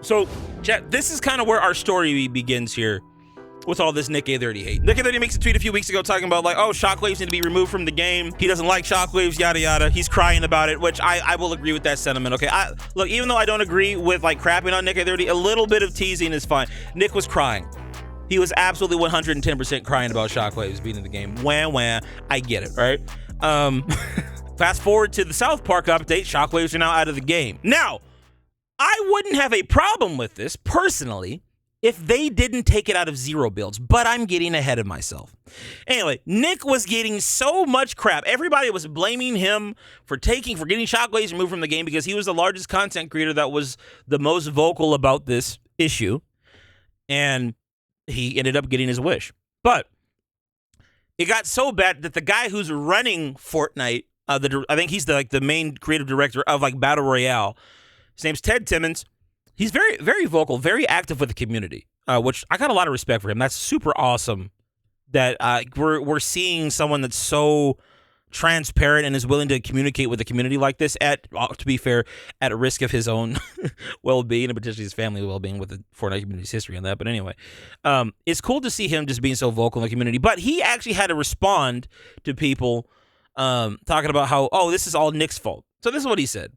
So, chat, this is kind of where our story begins here with all this Nick A30 hate. Nick A30 makes a tweet a few weeks ago talking about like, oh, Shockwaves need to be removed from the game. He doesn't like Shockwaves, yada yada. He's crying about it, which I will agree with that sentiment. Okay, look, even though I don't agree with like crapping on Nick A30, a little bit of teasing is fine. Nick was crying. He was absolutely 110% crying about Shockwaves being in the game. Wah. I get it, right? Fast forward to the South Park update. Shockwaves are now out of the game. Now, I wouldn't have a problem with this personally if they didn't take it out of zero builds, but I'm getting ahead of myself. Anyway, Nick was getting so much crap. Everybody was blaming him for getting Shockwaves removed from the game because he was the largest content creator that was the most vocal about this issue, and he ended up getting his wish. But it got so bad that the guy who's running Fortnite, I think he's the main creative director of like Battle Royale. His name's Ted Timmons. He's very, very vocal, very active with the community, which I got a lot of respect for him. That's super awesome that we're seeing someone that's so transparent and is willing to communicate with the community like this to be fair, at risk of his own well-being and potentially his family well-being with the Fortnite community's history on that. But anyway, it's cool to see him just being so vocal in the community. But he actually had to respond to people talking about how, oh, this is all Nick's fault. So this is what he said.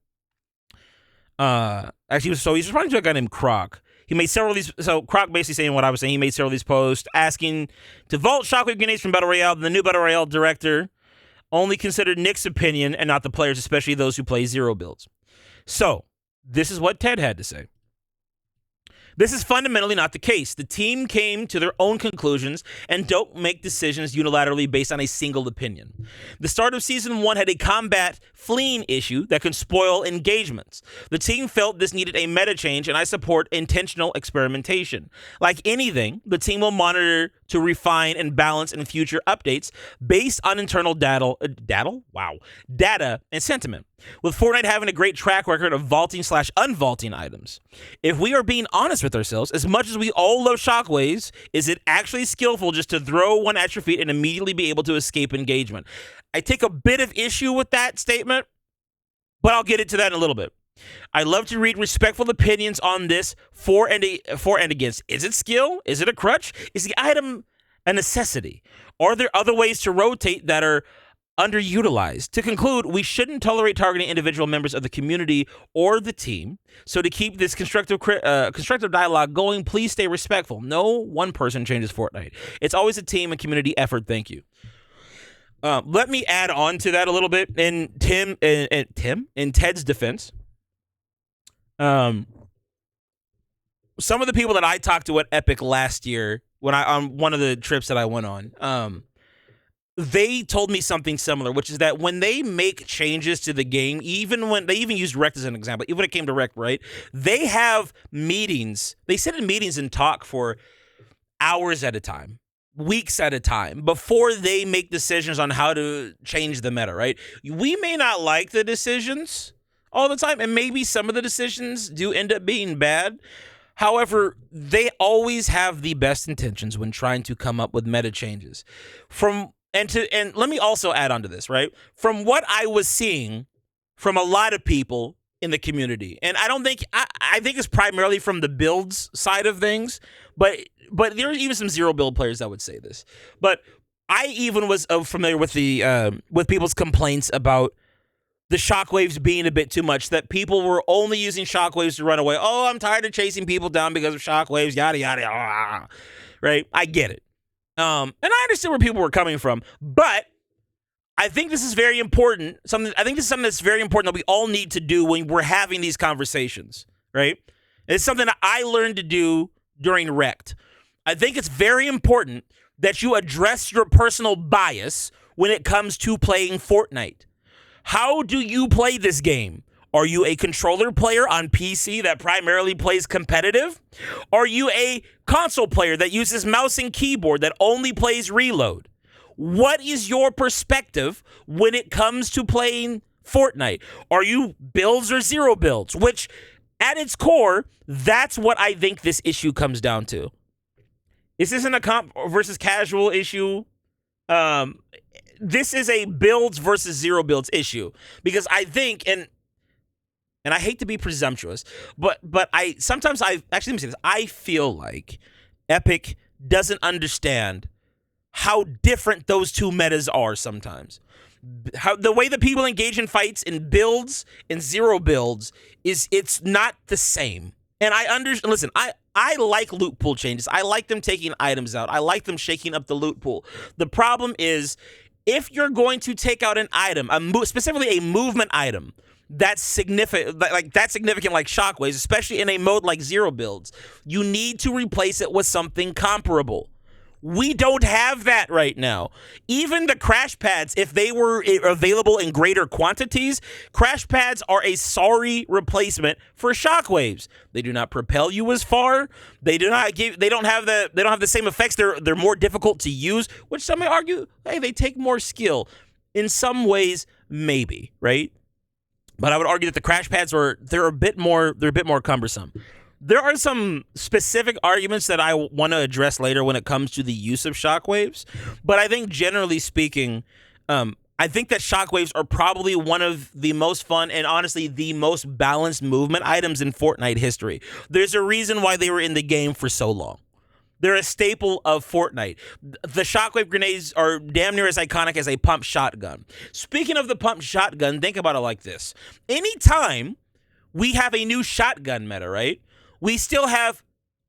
He's responding to a guy named Croc. He made several of these. So Croc basically saying what I was saying. He made several of these posts asking to vault Shockwave grenades from Battle Royale. The new Battle Royale director only considered Nick's opinion and not the players, especially those who play zero builds. So this is what Ted had to say. This is fundamentally not the case. The team came to their own conclusions and don't make decisions unilaterally based on a single opinion. The start of Season 1 had a combat fleeing issue that can spoil engagements. The team felt this needed a meta change, and I support intentional experimentation. Like anything, the team will monitor to refine and balance in future updates based on internal data and sentiment, with Fortnite having a great track record of vaulting/unvaulting items. If we are being honest with ourselves, as much as we all love Shockwaves, is it actually skillful just to throw one at your feet and immediately be able to escape engagement? I take a bit of issue with that statement, but I'll get into that in a little bit. I love to read respectful opinions on this for and against. Is it skill? Is it a crutch? Is the item a necessity? Are there other ways to rotate that are underutilized? To conclude, we shouldn't tolerate targeting individual members of the community or the team. So to keep this constructive dialogue going, please stay respectful. No one person changes Fortnite. It's always a team and community effort. Thank you. Let me add on to that a little bit. In Ted's defense, some of the people that I talked to at Epic last year, on one of the trips that I went on, they told me something similar, which is that when they make changes to the game, even when they even used Rect as an example, even when it came to Rect, right? They have meetings. They sit in meetings and talk for hours at a time, weeks at a time, before they make decisions on how to change the meta, right? We may not like the decisions all the time, and maybe some of the decisions do end up being bad. However, they always have the best intentions when trying to come up with meta changes. And let me also add on to this, right? From what I was seeing from a lot of people in the community, and I think it's primarily from the builds side of things, but there are even some zero build players that would say this. But I even was familiar with with people's complaints about the Shockwaves being a bit too much, that people were only using Shockwaves to run away. Oh, I'm tired of chasing people down because of Shockwaves, yada, yada, yada. Right? I get it. And I understand where people were coming from, but I think this is very important. I think this is something that's very important that we all need to do when we're having these conversations, right? It's something that I learned to do during Rect. I think it's very important that you address your personal bias when it comes to playing Fortnite. How do you play this game? Are you a controller player on PC that primarily plays competitive? Are you a console player that uses mouse and keyboard that only plays reload? What is your perspective when it comes to playing Fortnite? Are you builds or zero builds? Which, at its core, that's what I think this issue comes down to. This isn't a comp versus casual issue. This is a builds versus zero builds issue. Because I think, and and I hate to be presumptuous, but I sometimes let me say this. I feel like Epic doesn't understand how different those two metas are sometimes. How the way that people engage in fights in builds and zero builds it's not the same. And listen, I like loot pool changes. I like them taking items out. I like them shaking up the loot pool. The problem is if you're going to take out an item, specifically a movement item, that's significant like Shockwaves, especially in a mode like zero builds, you need to replace it with something comparable. We don't have that right now. Even the crash pads, if they were available in greater quantities, crash pads are a sorry replacement for Shockwaves. They do not propel you as far. They don't have the same effects. They're more difficult to use, which some may argue, hey, they take more skill. In some ways, maybe, right? But I would argue that the crash pads they're a bit more cumbersome. There are some specific arguments that I want to address later when it comes to the use of Shockwaves, but I think generally speaking, I think that Shockwaves are probably one of the most fun and honestly the most balanced movement items in Fortnite history. There's a reason why they were in the game for so long. They're a staple of Fortnite. The Shockwave grenades are damn near as iconic as a pump shotgun. Speaking of the pump shotgun, think about it like this. Anytime we have a new shotgun meta, right? We still have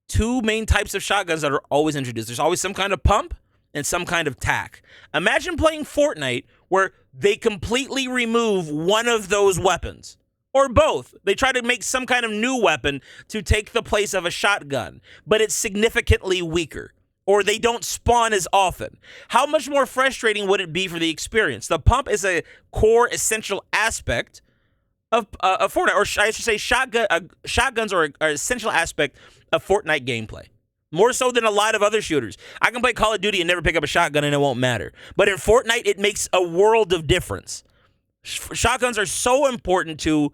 two main types of shotguns that are always introduced. There's always some kind of pump and some kind of tack. Imagine playing Fortnite where they completely remove one of those weapons. Or both. They try to make some kind of new weapon to take the place of a shotgun, but it's significantly weaker. Or they don't spawn as often. How much more frustrating would it be for the experience? The pump is a core essential aspect of Fortnite, or I should say shotguns are an essential aspect of Fortnite gameplay. More so than a lot of other shooters. I can play Call of Duty and never pick up a shotgun and it won't matter. But in Fortnite, it makes a world of difference. Shotguns are so important to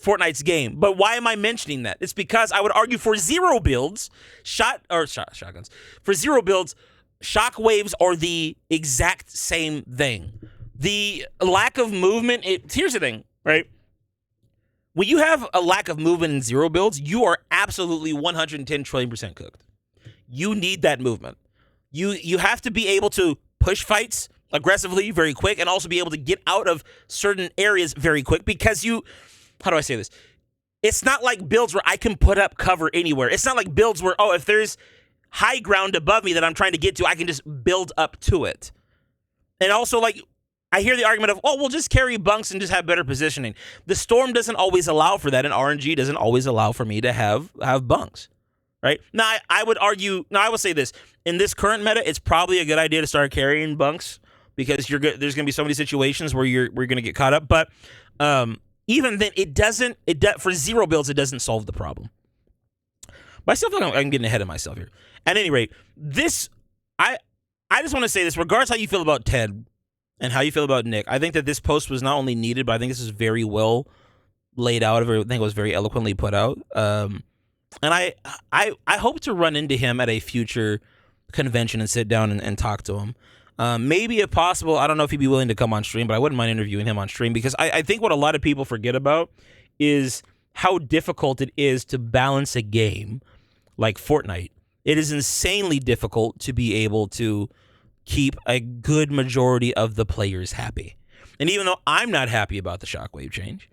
Fortnite's game. But why am I mentioning that? It's because I would argue for zero builds, shotguns. For zero builds, Shockwaves are the exact same thing. The lack of movement, here's the thing, right? When you have a lack of movement in zero builds, you are absolutely 110 trillion% cooked. You need that movement. You have to be able to push fights aggressively very quick and also be able to get out of certain areas very quick because how do I say this? It's not like builds where I can put up cover anywhere. It's not like builds where, if there's high ground above me that I'm trying to get to, I can just build up to it. And also, I hear the argument of, we'll just carry bunks and just have better positioning. The Storm doesn't always allow for that, and RNG doesn't always allow for me to have bunks, right? Now, I will say this. In this current meta, it's probably a good idea to start carrying bunks because there's going to be so many situations where you're going to get caught up. But even then, for zero builds, it doesn't solve the problem. But I still feel like I'm getting ahead of myself here. At any rate, I just want to say this, regardless how you feel about Ted, and how you feel about Nick. I think that this post was not only needed, but I think this is very well laid out. I think it was very eloquently put out. And I hope to run into him at a future convention and sit down and talk to him. Maybe if possible, I don't know if he'd be willing to come on stream, but I wouldn't mind interviewing him on stream because I think what a lot of people forget about is how difficult it is to balance a game like Fortnite. It is insanely difficult to be able to keep a good majority of the players happy. And even though I'm not happy about the Shockwave change,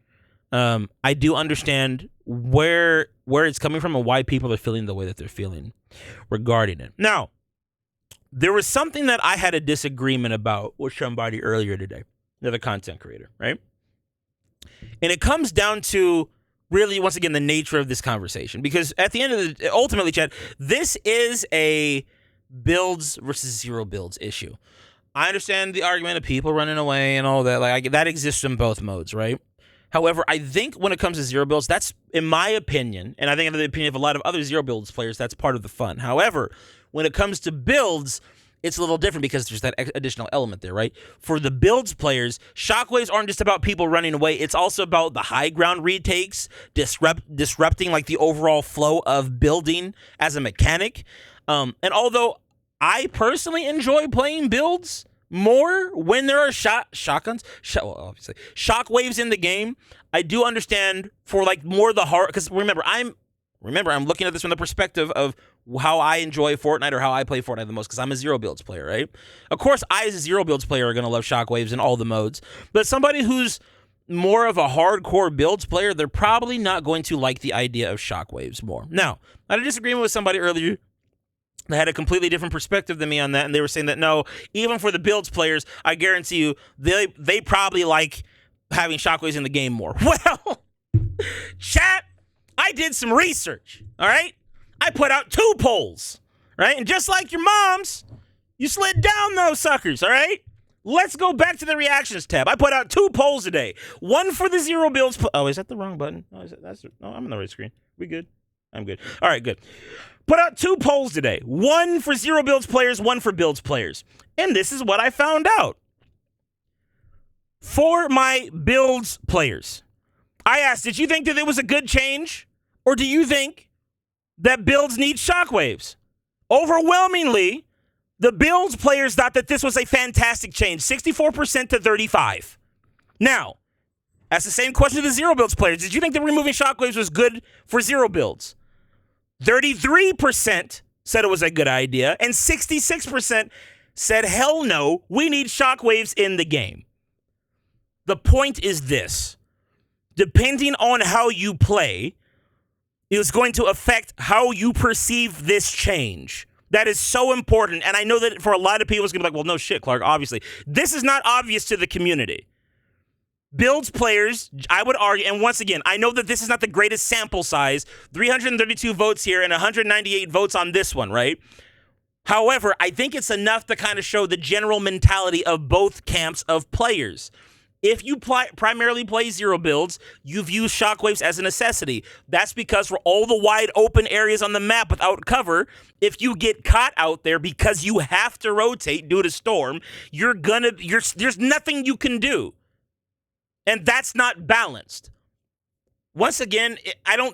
I do understand where it's coming from and why people are feeling the way that they're feeling regarding it. Now, there was something that I had a disagreement about with somebody earlier today, another content creator, right? And it comes down to really, once again, the nature of this conversation. Because at the end of ultimately, Chad, this is a builds versus zero builds issue. I understand the argument of people running away and all that. That exists in both modes, right? However, I think when it comes to zero builds, that's, in my opinion, and I think in the opinion of a lot of other zero builds players, that's part of the fun. However, when it comes to builds, it's a little different because there's that additional element there, right? For the builds players, Shockwaves aren't just about people running away. It's also about the high ground retakes, disrupting the overall flow of building as a mechanic. And although I personally enjoy playing builds more when there are shockwaves in the game, I do understand for like more the hard, because remember I'm looking at this from the perspective of how I enjoy Fortnite or how I play Fortnite the most, because I'm a zero builds player, right? Of course, I as a zero builds player are going to love Shockwaves in all the modes, but somebody who's more of a hardcore builds player, they're probably not going to like the idea of Shockwaves more. Now, I had a disagreement with somebody earlier that had a completely different perspective than me on that, and they were saying that no, even for the builds players, I guarantee you, they probably like having Shockwaves in the game more. Well, chat, I did some research, all right? I put out 2 polls, right? And just like your moms, you slid down those suckers, all right? Let's go back to the reactions tab. I put out 2 polls today. One for the zero builds. Oh, is that the wrong button? No, I'm on the right screen. We good? I'm good. All right, good. Put out 2 polls today. One for zero builds players, one for builds players. And this is what I found out. For my builds players, I asked, did you think that it was a good change? Or do you think that builds need Shockwaves? Overwhelmingly, the builds players thought that this was a fantastic change, 64% to 35%. Now, that's the same question to the zero builds players. Did you think that removing Shockwaves was good for zero builds? 33% said it was a good idea, and 66% said, hell no, we need Shockwaves in the game. The point is this. Depending on how you play, it is going to affect how you perceive this change. That is so important, and I know that for a lot of people, it's going to be like, well, no shit, Clark, obviously. This is not obvious to the community. Builds players, I would argue, and once again, I know that this is not the greatest sample size, 332 votes here and 198 votes on this one, right? However, I think it's enough to kind of show the general mentality of both camps of players. If you primarily play zero builds, you view Shockwaves as a necessity. That's because for all the wide open areas on the map without cover, if you get caught out there because you have to rotate due to storm, there's nothing you can do. And that's not balanced. Once again,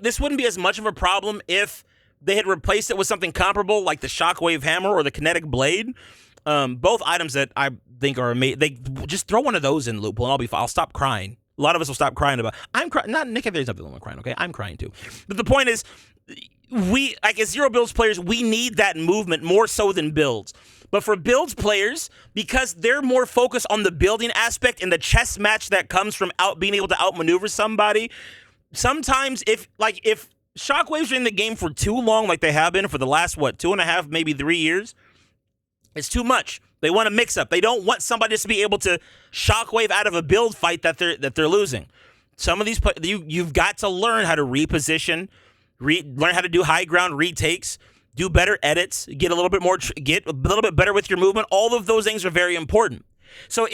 this wouldn't be as much of a problem if they had replaced it with something comparable like the Shockwave Hammer or the Kinetic Blade. Both items that I think are amazing. They just throw one of those in Loophole and I'll be fine. I'll stop crying. A lot of us will stop crying about. I'm crying. Not Nick. There's nothing wrong with crying. Okay, I'm crying too. But the point is, we like as zero builds players, we need that movement more so than builds. But for builds players, because they're more focused on the building aspect and the chess match that comes from being able to outmaneuver somebody, sometimes if Shockwaves are in the game for too long, like they have been for the last 2.5, maybe 3 years, it's too much. They want to mix up. They don't want somebody just to be able to Shockwave out of a build fight that they're losing. Some of these you've got to learn how to reposition, learn how to do high ground retakes, do better edits, get a little bit better with your movement. All of those things are very important. So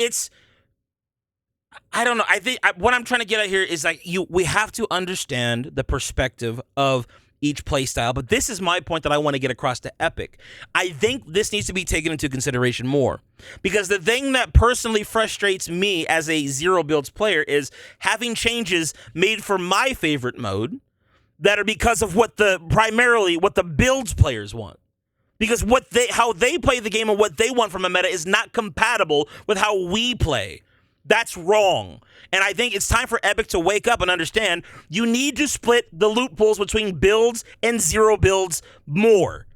I don't know. I think what I'm trying to get at here is we have to understand the perspective of each play style, but this is my point that I want to get across to Epic. I think this needs to be taken into consideration more, because the thing that personally frustrates me as a zero builds player is having changes made for my favorite mode that are because of primarily what the builds players want. Because how they play the game and what they want from a meta is not compatible with how we play. That's wrong. And I think it's time for Epic to wake up and understand you need to split the loot pools between builds and zero builds more.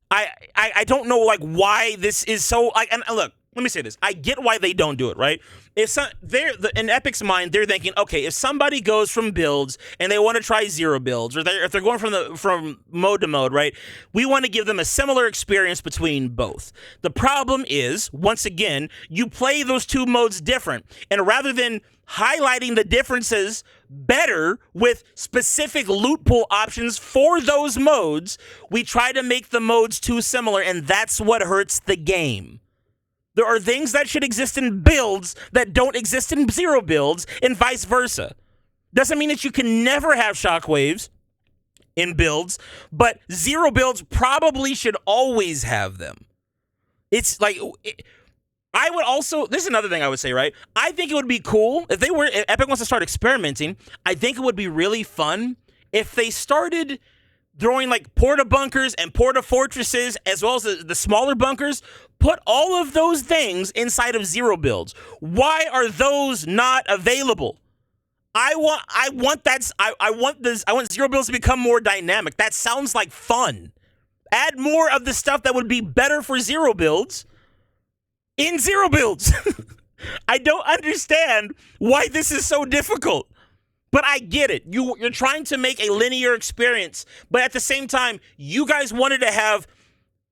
I don't know why this is so and look, let me say this. I get why they don't do it, right? In Epic's mind, they're thinking, okay, if somebody goes from builds and they want to try zero builds, or if they're going from mode to mode, right? We want to give them a similar experience between both. The problem is, once again, you play those two modes different, and rather than highlighting the differences better with specific loot pool options for those modes, we try to make the modes too similar, and that's what hurts the game. There are things that should exist in builds that don't exist in zero builds, and vice versa. Doesn't mean that you can never have Shockwaves in builds, but zero builds probably should always have them. It's I would also, this is another thing I would say, right? I think it would be cool if Epic wants to start experimenting. I think it would be really fun if they started throwing porta bunkers and porta fortresses, as well as the smaller bunkers. Put all of those things inside of zero builds. Why are those not available? I want zero builds to become more dynamic. That sounds like fun. Add more of the stuff that would be better for zero builds in zero builds. I don't understand why this is so difficult. But I get it. You're trying to make a linear experience, but at the same time, you guys wanted to have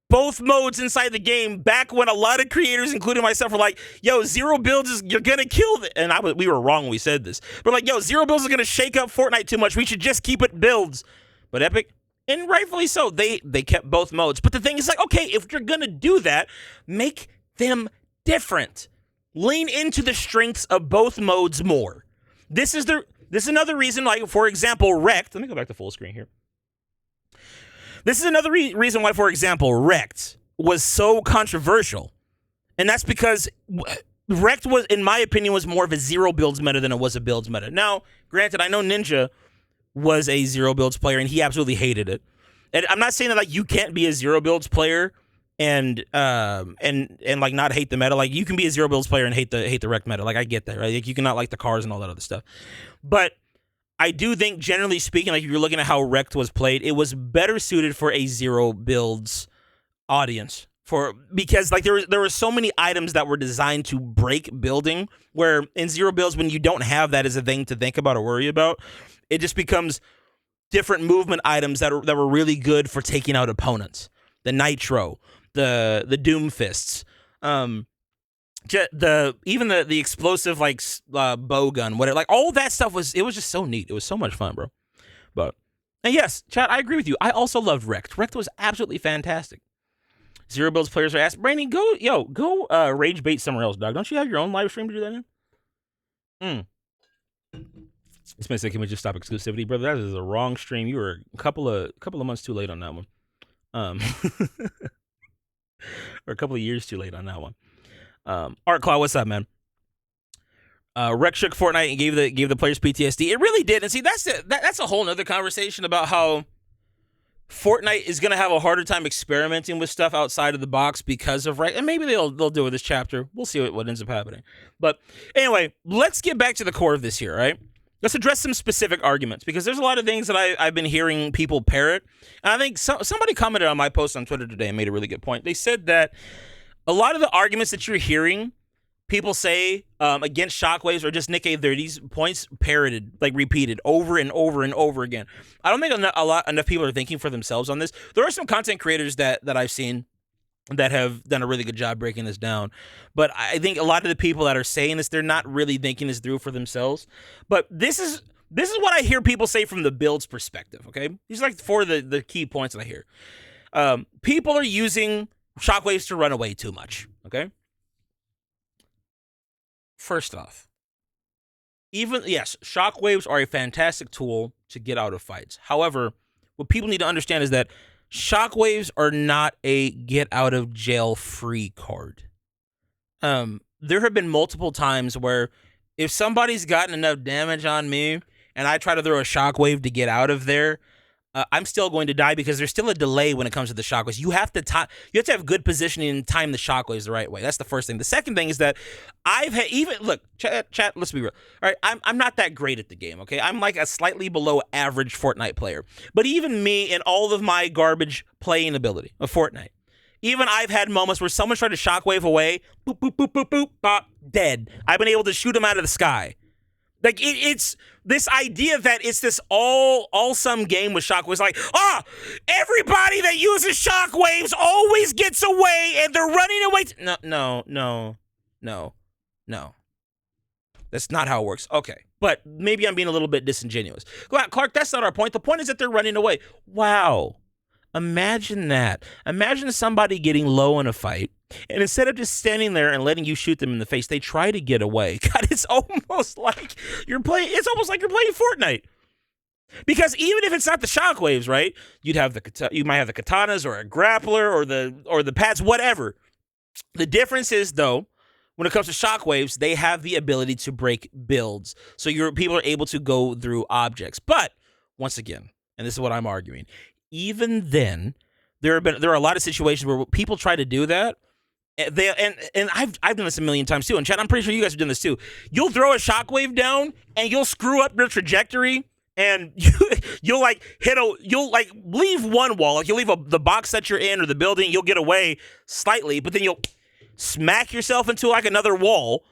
both modes inside the game back when a lot of creators, including myself, were like, yo, zero builds is, you're gonna kill it. And we were wrong when we said this. We're like, yo, zero builds is gonna shake up Fortnite too much. We should just keep it builds. But Epic, and rightfully so, they kept both modes. But the thing is, like, okay, if you're gonna do that, make them different. Lean into the strengths of both modes more. This is another reason, like, for example, Wrecked. Let me go back to full screen here. This is another reason why, for example, Wrecked was so controversial. And that's because Wrecked was, in my opinion, was more of a zero builds meta than it was a builds meta. Now, granted, I know Ninja was a zero builds player and he absolutely hated it. And I'm not saying that, like, you can't be a zero builds player and like not hate the meta. Like, you can be a zero builds player and hate the Wrecked meta. Like, I get that, right? Like, you cannot like the cars and all that other stuff. But I do think, generally speaking, like, if you're looking at how Wrecked was played, it was better suited for a zero builds audience. Because like there were so many items that were designed to break building, where in zero builds, when you don't have that as a thing to think about or worry about, it just becomes different movement items that were really good for taking out opponents. The Nitro, the Doom Fists, even the explosive, like, bow gun, whatever, like, all that stuff was just so neat. It was so much fun, bro. But, and yes, chat, I agree with you. I also loved Wrecked. Wrecked was absolutely fantastic. Zero builds players are asked, Brandon, go rage bait somewhere else, dog. Don't you have your own live stream to do that in? This man said, can we just stop exclusivity, brother? That is the wrong stream. You were a couple of months too late on that one. Or a couple of years too late on that one. Art Claw, what's up, man? Wreck shook Fortnite and gave the players PTSD. It really did. And see, that's a whole nother conversation about how Fortnite is gonna have a harder time experimenting with stuff outside of the box because of Wreck. And maybe they'll do it with this chapter. We'll see what ends up happening. But anyway, let's get back to the core of this here, right? Let's address some specific arguments, because there's a lot of things that I've been hearing people parrot. And I think somebody commented on my post on Twitter today and made a really good point. They said that a lot of the arguments that you're hearing people say against Shockwaves are just Nick A. These points parroted, like repeated over and over and over again. I don't think enough people are thinking for themselves on this. There are some content creators that I've seen that have done a really good job breaking this down. But I think a lot of the people that are saying this, they're not really thinking this through for themselves. But this is what I hear people say from the build's perspective, okay? These are like four of the key points that I hear. People are using Shockwaves to run away too much, okay? First off, yes, Shockwaves are a fantastic tool to get out of fights. However, what people need to understand is that Shockwaves are not a get out of jail free card. There have been multiple times where if somebody's gotten enough damage on me and I try to throw a Shockwave to get out of there, I'm still going to die, because there's still a delay when it comes to the Shockwaves. You have to have good positioning and time the Shockwaves the right way. That's the first thing. The second thing is that chat, let's be real. All right, I'm not that great at the game, okay? I'm like a slightly below average Fortnite player. But even me, and all of my garbage playing ability of Fortnite, even I've had moments where someone's tried to Shockwave away, boop, boop, boop, boop, boop, bop, dead. I've been able to shoot them out of the sky. Like, it's this idea that it's this all-sum game with Shockwaves. Like, everybody that uses Shockwaves always gets away, and they're running away. No. That's not how it works. Okay, but maybe I'm being a little bit disingenuous. Clark, that's not our point. The point is that they're running away. Wow. Imagine that. Imagine somebody getting low in a fight, and instead of just standing there and letting you shoot them in the face, they try to get away. God, it's almost like you're playing Fortnite. Because even if it's not the Shockwaves, right? You might have the katanas or a grappler or the pads, whatever. The difference is, though, when it comes to Shockwaves, they have the ability to break builds. So people are able to go through objects. But once again, and this is what I'm arguing, even then, there are a lot of situations where people try to do that, And I've done this a million times too. And Chad, I'm pretty sure you guys have done this too. You'll throw a shockwave down and you'll screw up your trajectory, and you'll like you'll like leave one wall, like you'll leave the box that you're in or the building, you'll get away slightly, but then you'll smack yourself into like another wall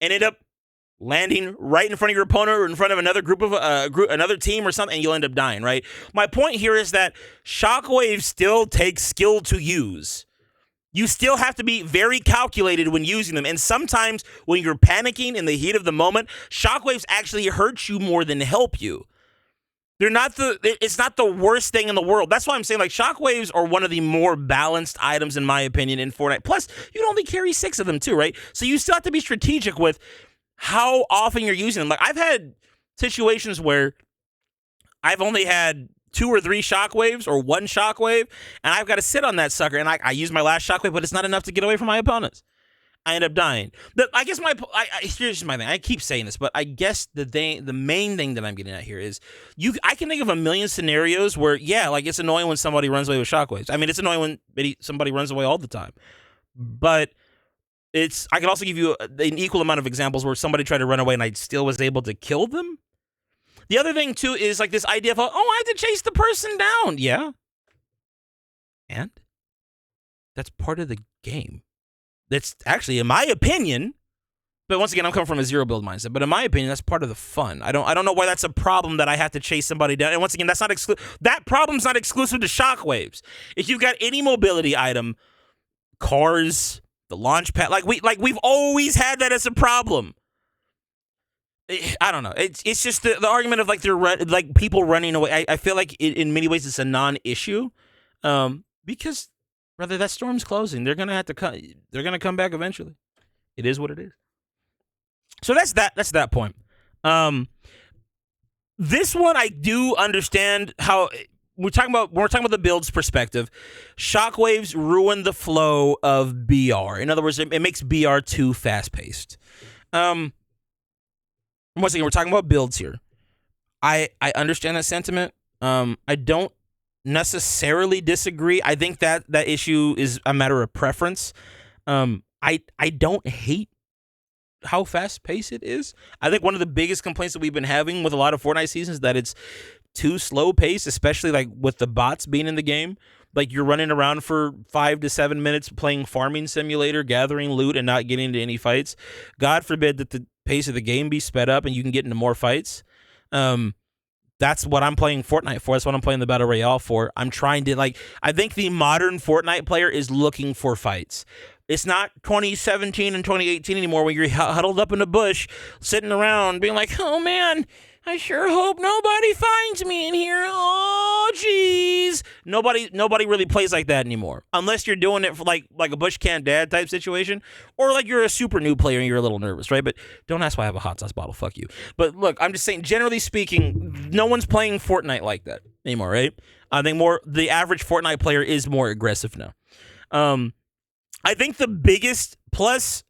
and end up landing right in front of your opponent or in front of another group of another team or something, and you'll end up dying, right? My point here is that shockwaves still take skill to use. You still have to be very calculated when using them. And sometimes when you're panicking in the heat of the moment, shockwaves actually hurt you more than help you. It's not the worst thing in the world. That's why I'm saying, like, shockwaves are one of the more balanced items, in my opinion, in Fortnite. Plus, you can only carry 6 of them too, right? So you still have to be strategic with how often you're using them. Like, I've had situations where I've only had 2 or 3 shockwaves or 1 shockwave, and I've got to sit on that sucker, and I use my last shockwave, but it's not enough to get away from my opponents. I end up dying. I guess here's my thing. I keep saying this, but I guess the main thing that I'm getting at here is I can think of a million scenarios where, yeah, like, it's annoying when somebody runs away with shockwaves. I mean, it's annoying when somebody runs away all the time, but I can also give you an equal amount of examples where somebody tried to run away and I still was able to kill them. The other thing, too, is like this idea of, I have to chase the person down. Yeah. And that's part of the game. That's actually, in my opinion, but once again, I'm coming from a zero build mindset, but in my opinion, that's part of the fun. I don't know why that's a problem that I have to chase somebody down. And once again, that problem's not exclusive to shockwaves. If you've got any mobility item, cars, the launch pad, we've always had that as a problem. I don't know. It's just the argument of like people running away. I feel like in many ways it's a non-issue, because brother, that storm's closing. They're gonna have to come. They're gonna come back eventually. It is what it is. So that's that. That's that point. This one I do understand how we're talking about. When we're talking about the build's perspective, shockwaves ruin the flow of BR. In other words, it makes BR too fast paced. Once again, we're talking about builds here. I understand that sentiment. I don't necessarily disagree. I think that issue is a matter of preference. I don't hate how fast paced it is. I think one of the biggest complaints that we've been having with a lot of Fortnite seasons is that it's too slow paced, especially like with the bots being in the game. Like, you're running around for 5 to 7 minutes playing Farming Simulator, gathering loot, and not getting into any fights. God forbid that the pace of the game be sped up and you can get into more fights. That's what I'm playing Fortnite for. That's what I'm playing the Battle Royale for. I'm trying to, I think the modern Fortnite player is looking for fights. It's not 2017 and 2018 anymore when you're huddled up in a bush, sitting around being like, oh man, I sure hope nobody finds me in here. Oh, jeez. Nobody really plays like that anymore. Unless you're doing it for like a bush can't dad type situation, or like you're a super new player and you're a little nervous, right? But don't ask why I have a hot sauce bottle. Fuck you. But look, I'm just saying, generally speaking, no one's playing Fortnite like that anymore, right? I think the average Fortnite player is more aggressive now. I think the biggest plus,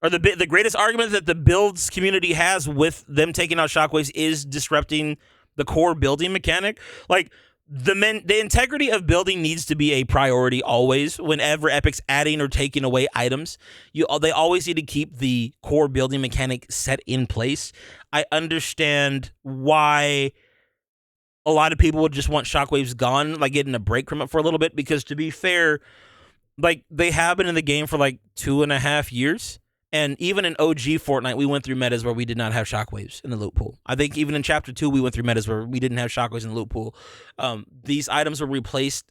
or the greatest argument that the builds community has with them taking out shockwaves is disrupting the core building mechanic. Like, the integrity of building needs to be a priority always. Whenever Epic's adding or taking away items, they always need to keep the core building mechanic set in place. I understand why a lot of people would just want shockwaves gone, like getting a break from it for a little bit, because to be fair, like, they have been in the game for like 2.5 years. And even in OG Fortnite, we went through metas where we did not have shockwaves in the loot pool. I think even in Chapter 2, we went through metas where we didn't have shockwaves in the loot pool. These items were replaced,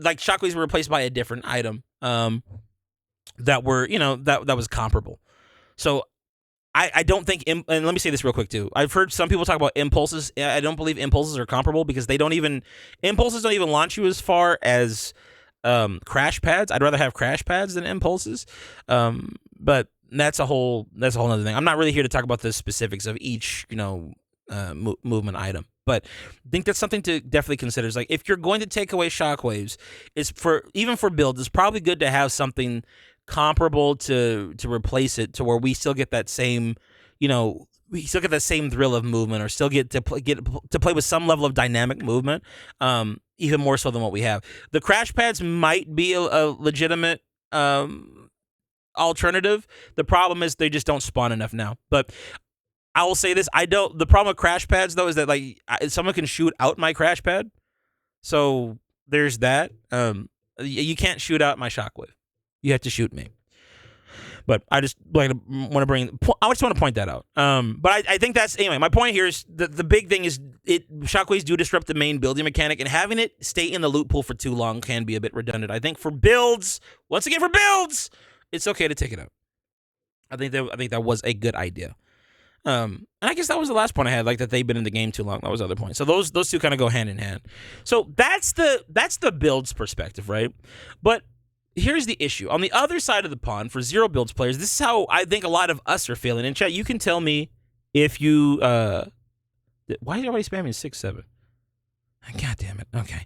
like shockwaves were replaced by a different item that were, that was comparable. So I don't think, and let me say this real quick too. I've heard some people talk about impulses. I don't believe impulses are comparable, because impulses don't even launch you as far as crash pads. I'd rather have crash pads than impulses. But that's a whole other thing. I'm not really here to talk about the specifics of each, movement item, but I think that's something to definitely consider. Is like, if you're going to take away shockwaves, even for builds, it's probably good to have something comparable to replace it, to where we still get that same, we still get that same thrill of movement, or still get to play with some level of dynamic movement, even more so than what we have. The crash pads might be a legitimate alternative. The problem is they just don't spawn enough now. But I will say this: the problem with crash pads though is that like someone can shoot out my crash pad, so there's that. You can't shoot out my shockwave. You have to shoot me. But I just want to point that out. But I think that's anyway. My point here is the big thing is shockwaves do disrupt the main building mechanic, and having it stay in the loot pool for too long can be a bit redundant. I think for builds, it's okay to take it out. I think that was a good idea. And I guess that was the last point I had, like that they've been in the game too long. That was the other point. So those two kind of go hand in hand. So that's the builds perspective, right? But here's the issue. On the other side of the pond, for zero builds players, this is how I think a lot of us are feeling. In chat, you can tell me if you why is everybody spamming 6-7? God damn it. Okay.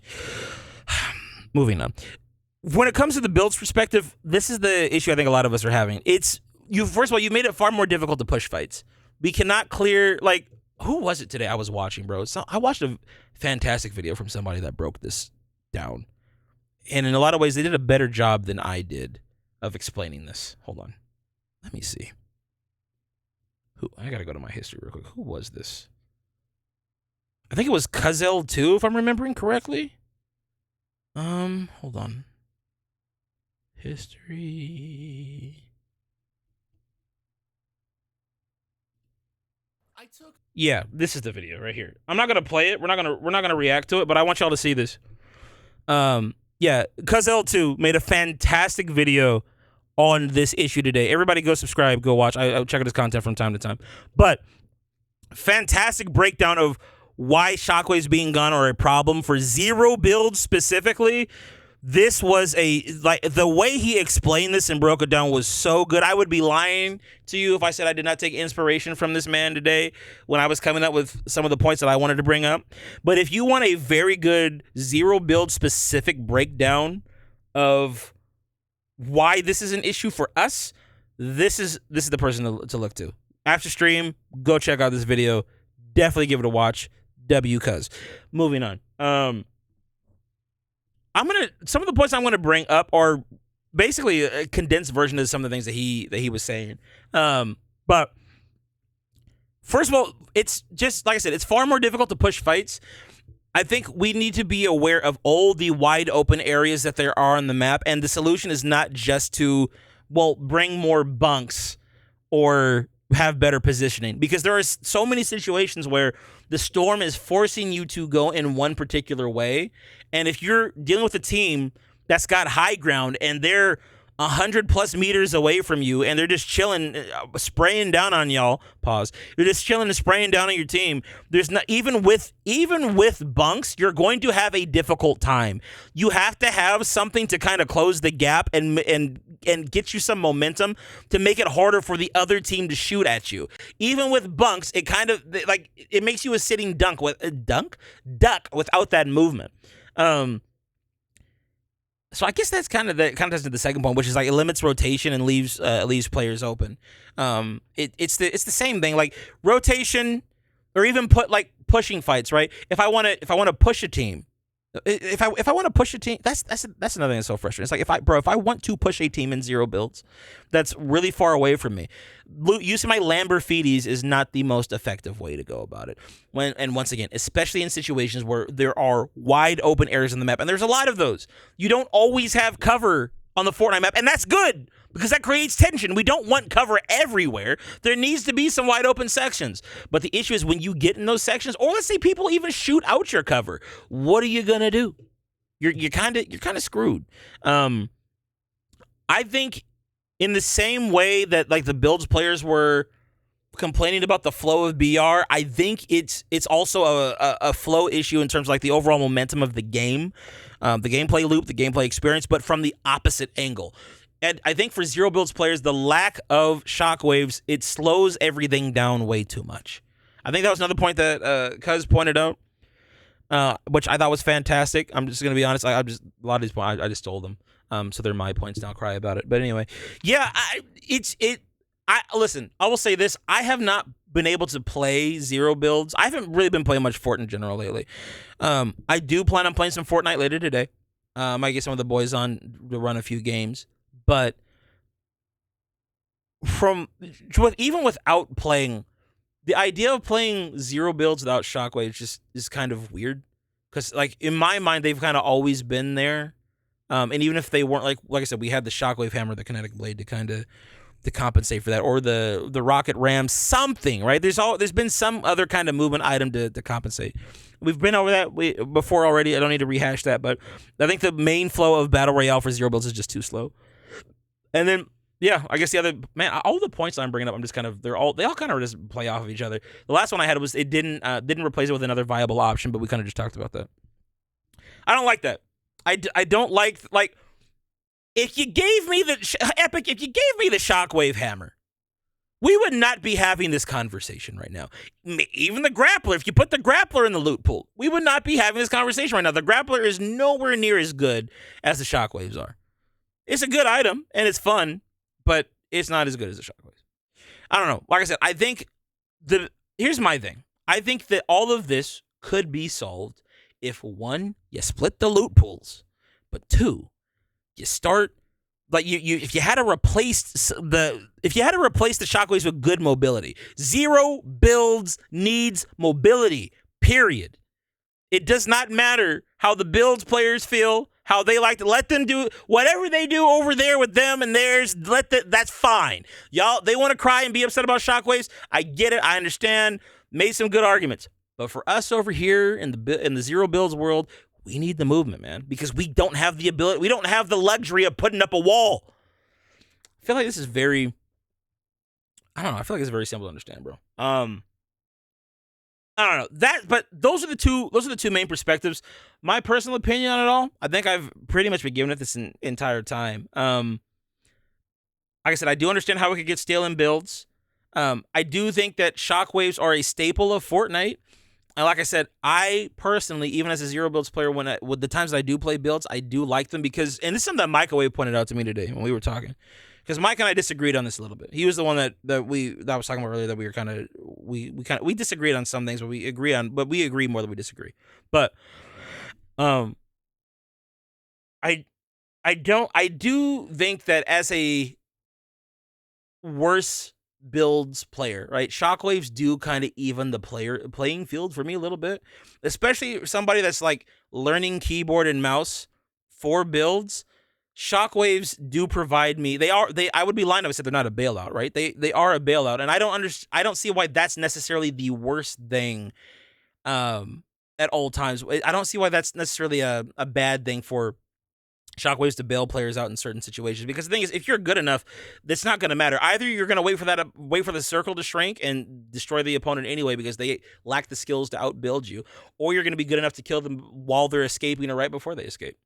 Moving on. When it comes to the builds perspective, this is the issue I think a lot of us are having. First of all, you made it far more difficult to push fights. We cannot clear, like, who was it today I was watching, bro? I watched a fantastic video from somebody that broke this down. And in a lot of ways, they did a better job than I did of explaining this. Hold on. Let me see. I got to go to my history real quick. Who was this? I think it was Kazel 2, if I'm remembering correctly. Hold on. History. Yeah, this is the video right here. I'm not gonna play it. We're not gonna react to it, but I want y'all to see this. Yeah, Kazel2 made a fantastic video on this issue today. Everybody go subscribe, go watch. I check out his content from time to time. But fantastic breakdown of why shockwaves being gone are a problem for zero builds specifically. This was the way he explained this and broke it down was so good. I would be lying to you if I said I did not take inspiration from this man today when I was coming up with some of the points that I wanted to bring up. But if you want a very good zero build specific breakdown of why this is an issue for us, this is the person to look to. After stream, go check out this video. Definitely give it a watch. Cuz. Moving on. Some of the points I'm gonna bring up are basically a condensed version of some of the things that he was saying. But first of all, it's just like I said, it's far more difficult to push fights. I think we need to be aware of all the wide open areas that there are on the map, and the solution is not just to bring more bunks or have better positioning, because there are so many situations where the storm is forcing you to go in one particular way. And if you're dealing with a team that's got high ground and they're 100+ meters away from you and they're just chilling, spraying down on y'all, pause. They're just chilling and spraying down on your team. There's not even with bunks, you're going to have a difficult time. You have to have something to kind of close the gap and get you some momentum to make it harder for the other team to shoot at you. Even with bunks, it kind of it makes you a sitting duck without that movement. So I guess that's kind of the second point, which is like it limits rotation and leaves players open. It's the same thing, like rotation, or even pushing fights, right? If I want to push a team, if I want to push a team, that's another thing that's so frustrating. It's like if I want to push a team in zero builds that's really far away from me, using my Lamborghinis is not the most effective way to go about it. Once again, especially in situations where there are wide open areas on the map, and there's a lot of those. You don't always have cover on the Fortnite map, and that's good, because that creates tension. We don't want cover everywhere. There needs to be some wide open sections. But the issue is when you get in those sections, or let's say people even shoot out your cover, what are you gonna do? You're kind of screwed. I think in the same way that like the builds players were complaining about the flow of BR, I think it's also a flow issue in terms of like the overall momentum of the game, the gameplay loop, the gameplay experience, but from the opposite angle. And I think for zero builds players, the lack of shockwaves, it slows everything down way too much. I think that was another point that Cuz pointed out, which I thought was fantastic. I'm just gonna be honest. A lot of these points I just stole them, so they're my points now. I'll cry about it. But anyway, yeah, listen. I will say this: I have not been able to play zero builds. I haven't really been playing much Fortnite in general lately. I do plan on playing some Fortnite later today. I might get some of the boys on to run a few games. But even without playing, the idea of playing zero builds without Shockwaves just is kind of weird. Because, like, in my mind, they've kind of always been there. And even if they weren't, like I said, we had the Shockwave Hammer, the Kinetic Blade to compensate for that, or the Rocket Ram, something, right? There's been some other kind of movement item to compensate. We've been over that before already. I don't need to rehash that, but I think the main flow of Battle Royale for zero builds is just too slow. And then, yeah, I guess the other, man, all the points I'm bringing up, I'm just kind of, they all kind of just play off of each other. The last one I had was it didn't replace it with another viable option, but we kind of just talked about that. I don't like that. I don't like if you gave me Epic, if you gave me the Shockwave Hammer, we would not be having this conversation right now. Even the Grappler, if you put the Grappler in the loot pool, we would not be having this conversation right now. The Grappler is nowhere near as good as the Shockwaves are. It's a good item, and it's fun, but it's not as good as the Shockwaves. I don't know. Like I said, I think here's my thing. I think that all of this could be solved if, one, you split the loot pools, but two, you start like if you had to replace the Shockwaves with good mobility. Zero builds needs mobility. Period. It does not matter how the builds players feel, how they like to let them do whatever they do over there with them and theirs. That's fine. Y'all, they want to cry and be upset about Shockwaves. I get it. I understand. Made some good arguments. But for us over here in the zero builds world, we need the movement, man, because we don't have the ability. We don't have the luxury of putting up a wall. I feel like this is very, I don't know. I feel like it's very simple to understand, bro. I don't know but those are the two main perspectives. My personal opinion on it all, I think I've pretty much been giving it this entire time. Like I said, I do understand how it could get stale in builds. I do think that Shockwaves are a staple of Fortnite. And like I said, I personally, even as a zero builds player, with the times that I do play builds, I do like them because, and this is something that Microwave pointed out to me today when we were talking, because Mike and I disagreed on this a little bit. He was the one that I was talking about earlier, that we were we disagreed on some things, but we agree more than we disagree. But I do think that as a worse builds player, right, Shockwaves do kind of even the playing field for me a little bit, especially somebody that's like learning keyboard and mouse for builds. Shockwaves do provide me. I would be lying if I said they're not a bailout, right? They are a bailout, and I don't see why that's necessarily the worst thing at all times. I don't see why that's necessarily a bad thing for Shockwaves to bail players out in certain situations, because the thing is, if you're good enough, that's not going to matter. Either you're going to wait for the circle to shrink and destroy the opponent anyway because they lack the skills to outbuild you, or you're going to be good enough to kill them while they're escaping or right before they escape.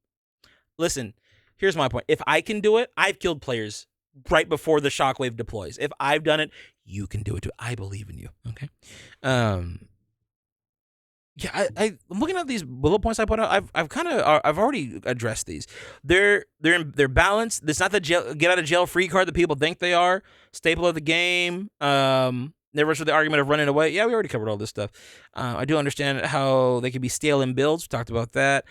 Listen, here's my point. If I can do it, I've killed players right before the Shockwave deploys. If I've done it, you can do it too. I believe in you. Okay. Yeah, I'm looking at these bullet points I put out. I've already addressed these. They're balanced. It's not the get out of jail free card that people think they are. Staple of the game. Never for the argument of running away. Yeah, we already covered all this stuff. I do understand how they can be stale in builds. We talked about that.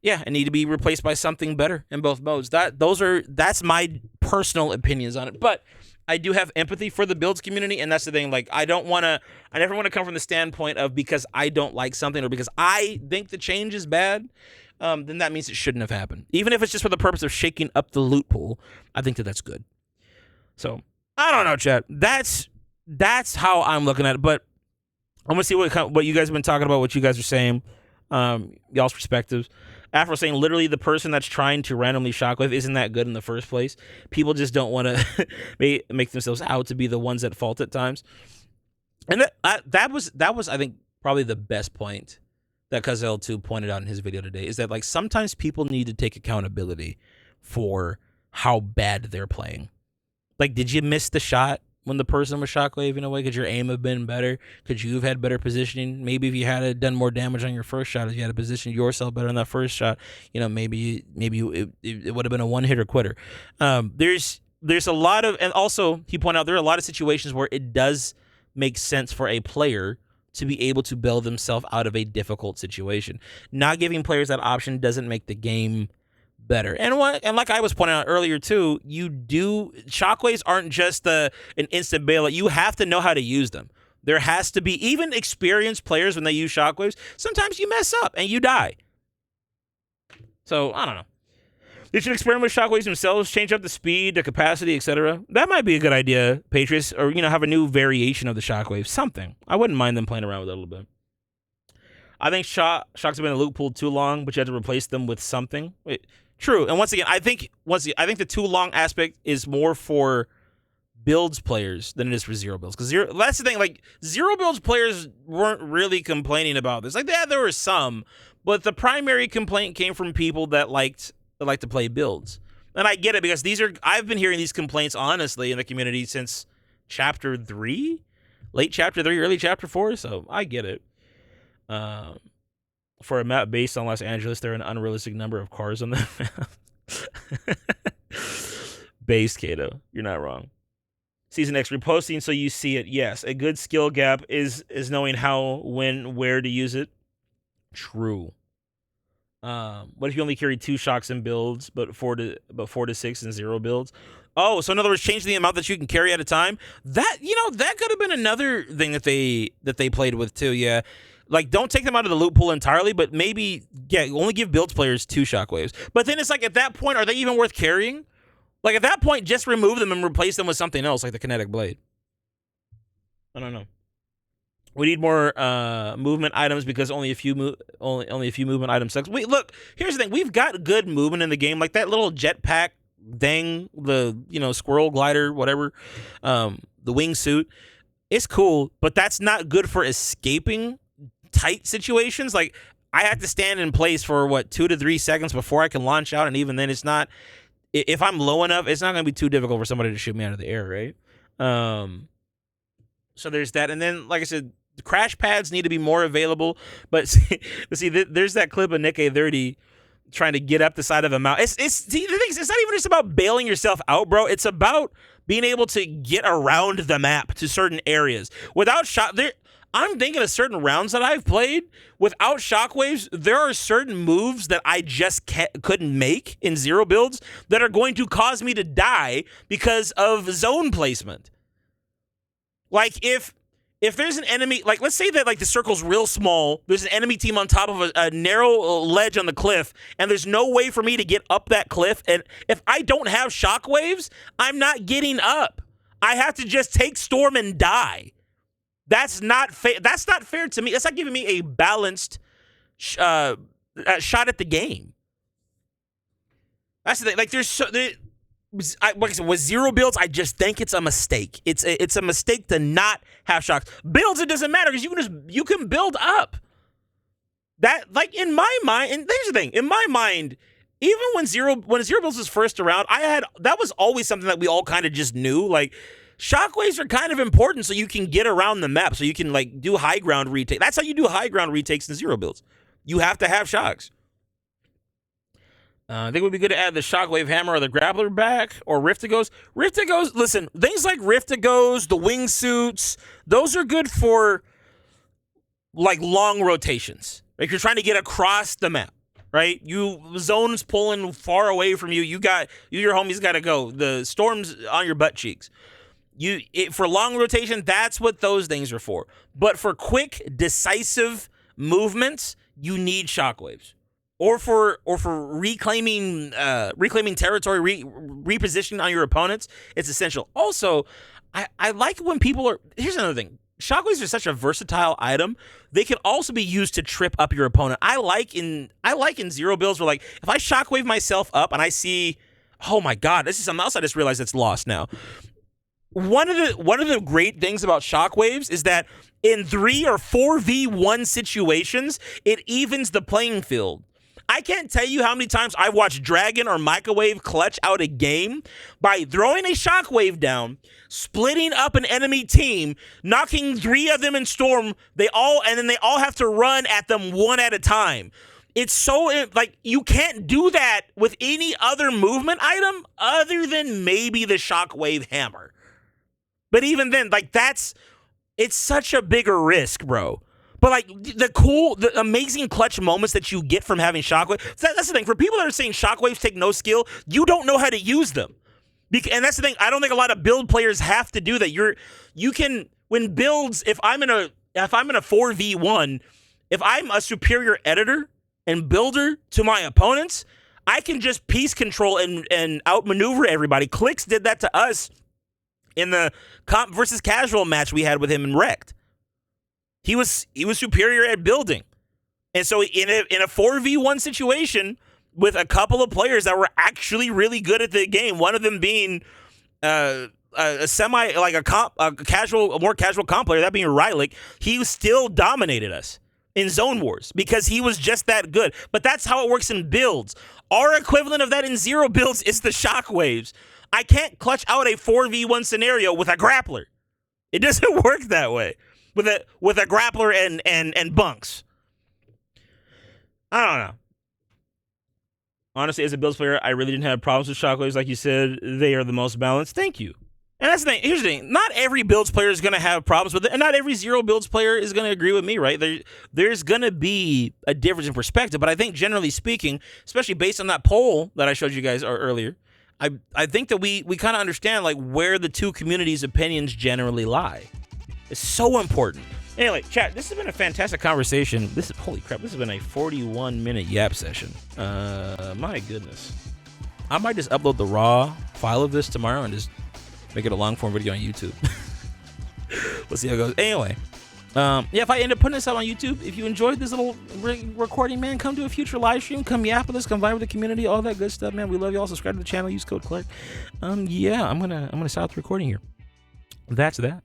Yeah, and need to be replaced by something better in both modes. That's my personal opinions on it. But I do have empathy for the builds community, and that's the thing. Like, I never want to come from the standpoint of because I don't like something or because I think the change is bad, then that means it shouldn't have happened. Even if it's just for the purpose of shaking up the loot pool, I think that's good. So, I don't know, chat. That's how I'm looking at it. But I'm going to see what you guys have been talking about, what you guys are saying, y'all's perspectives. After saying literally the person that's trying to randomly Shockwave isn't that good in the first place. People just don't want to make themselves out to be the ones at fault at times. And that was I think probably the best point that Cuzzel2 pointed out in his video today, is that like sometimes people need to take accountability for how bad they're playing. Like, did you miss the shot when the person was shockwaving away? Could your aim have been better? Could you have had better positioning? Maybe if you had done more damage on your first shot, if you had to position yourself better on that first shot, maybe it would have been a one-hitter quitter. There's a lot of, and also he pointed out there are a lot of situations where it does make sense for a player to be able to bail themselves out of a difficult situation. Not giving players that option doesn't make the game better. And like I was pointing out earlier too, shockwaves aren't just an instant bailout. You have to know how to use them. There has to be, even experienced players, when they use shockwaves, sometimes you mess up and you die. So I don't know. They should experiment with shockwaves themselves, change up the speed, the capacity, etc. That might be a good idea, Patriots, or have a new variation of the shockwave. Something. I wouldn't mind them playing around with it a little bit. I think shocks have been in the loop pool too long, but you have to replace them with something. True. And once again, I think the too long aspect is more for builds players than it is for zero builds. Because that's the thing, like, zero builds players weren't really complaining about this. Like, yeah, there were some, but the primary complaint came from people that like to play builds. And I get it, because I've been hearing these complaints honestly in the community since chapter 3, late chapter 3, early chapter 4. So I get it. For a map based on Los Angeles, there are an unrealistic number of cars on the map. Base, Kato. You're not wrong. Season X reposting so you see it. Yes, a good skill gap is knowing how, when, where to use it. True. What if you only carry 2 shocks in builds, but 4 to 6 in 0 builds? Oh, so in other words, change the amount that you can carry at a time. That that could have been another thing that they played with too. Yeah. Like, don't take them out of the loop pool entirely, but maybe, only give builds players 2 shockwaves. But then it's like, at that point, are they even worth carrying? Like, at that point, just remove them and replace them with something else, like the kinetic blade. I don't know. We need more movement items, because only a few movement items sucks. Wait, look, here's the thing. We've got good movement in the game, like that little jetpack thing, the squirrel glider, whatever, the wingsuit. It's cool, but that's not good for escaping tight situations. Like, I have to stand in place for 2 to 3 seconds before I can launch out, and even then, it's not. If I'm low enough, it's not going to be too difficult for somebody to shoot me out of the air, right? So there's that, and then, like I said, the crash pads need to be more available. But see, there's that clip of Nick A30 trying to get up the side of a mountain. The thing is, it's not even just about bailing yourself out, bro. It's about being able to get around the map to certain areas without I'm thinking of certain rounds that I've played without shockwaves. There are certain moves that I just couldn't make in 0 builds that are going to cause me to die because of zone placement. Like, if there's an enemy, like, let's say that, like, the circle's real small, there's an enemy team on top of a narrow ledge on the cliff, and there's no way for me to get up that cliff, and if I don't have shockwaves, I'm not getting up. I have to just take storm and die. That's not fair. That's not fair to me. That's not giving me a balanced shot at the game. That's the thing. Like, like I said, with 0 builds, I just think it's a mistake. It's a mistake to not have shocks. Builds, it doesn't matter, because you can build up. That, like, in my mind, and here's the thing, in my mind, even when zero builds was first around, that was always something that we all kind of just knew. Like, shockwaves are kind of important so you can get around the map, so you can, like, do high ground retake. That's how you do high ground retakes in 0 builds. You have to have shocks. I think it would be good to add the shockwave hammer or the grappler back, or Rift-to-Goes. Rift-to-Goes, listen, things like Rift-to-Goes, the wingsuits, those are good for, like, long rotations. Like, you're trying to get across the map, right? Zone's pulling far away from you. Your homies got to go. The storm's on your butt cheeks. For long rotation, that's what those things are for. But for quick, decisive movements, you need shockwaves. Or for reclaiming territory, repositioning on your opponents, it's essential. Also, I like when people are. Here's another thing. Shockwaves are such a versatile item. They can also be used to trip up your opponent. I like in 0 builds where, like, if I shockwave myself up and I see, oh my god, this is something else I just realized it's lost now. One of the great things about shockwaves is that in 3 or 4v1 situations, it evens the playing field. I can't tell you how many times I've watched Dragon or Microwave clutch out a game by throwing a shockwave down, splitting up an enemy team, knocking 3 of them in storm, and then they all have to run at them one at a time. It's so, like, you can't do that with any other movement item other than maybe the shockwave hammer. But even then, like, it's such a bigger risk, bro. But like the amazing clutch moments that you get from having Shockwaves. That's the thing. For people that are saying Shockwaves take no skill, you don't know how to use them. And that's the thing. I don't think a lot of build players have to do that. You can when builds. If I'm in a 4v1, if I'm a superior editor and builder to my opponents, I can just piece control and outmaneuver everybody. Clicks did that to us in the comp versus casual match we had with him in Wrecked. He was superior at building. And so in a 4v1 situation with a couple of players that were actually really good at the game, one of them being a more casual comp player, that being Rylick, he still dominated us in Zone Wars because he was just that good. But that's how it works in builds. Our equivalent of that in zero builds is the Shockwaves. I can't clutch out a 4v1 scenario with a grappler. It doesn't work that way. With a grappler and bunks. I don't know. Honestly, as a builds player, I really didn't have problems with Shockwaves. Like you said, they are the most balanced. Thank you. And that's the thing. Here's the thing. Not every builds player is going to have problems with it, and not every zero builds player is going to agree with me, right? There's going to be a difference in perspective, but I think generally speaking, especially based on that poll that I showed you guys earlier, I think that we kind of understand like where the two communities' opinions generally lie. It's so important. Anyway, chat, this has been a fantastic conversation. Holy crap, this has been a 41-minute yap session. My goodness. I might just upload the raw file of this tomorrow and just make it a long-form video on YouTube. We'll see how it goes. Anyway, yeah, if I end up putting this out on YouTube, if you enjoyed this little recording, man, come to a future live stream. Come yap with us. Come vibe with the community. All that good stuff, man. We love you all. Subscribe to the channel. Use code Clark. Yeah, I'm gonna stop the recording here. That's that.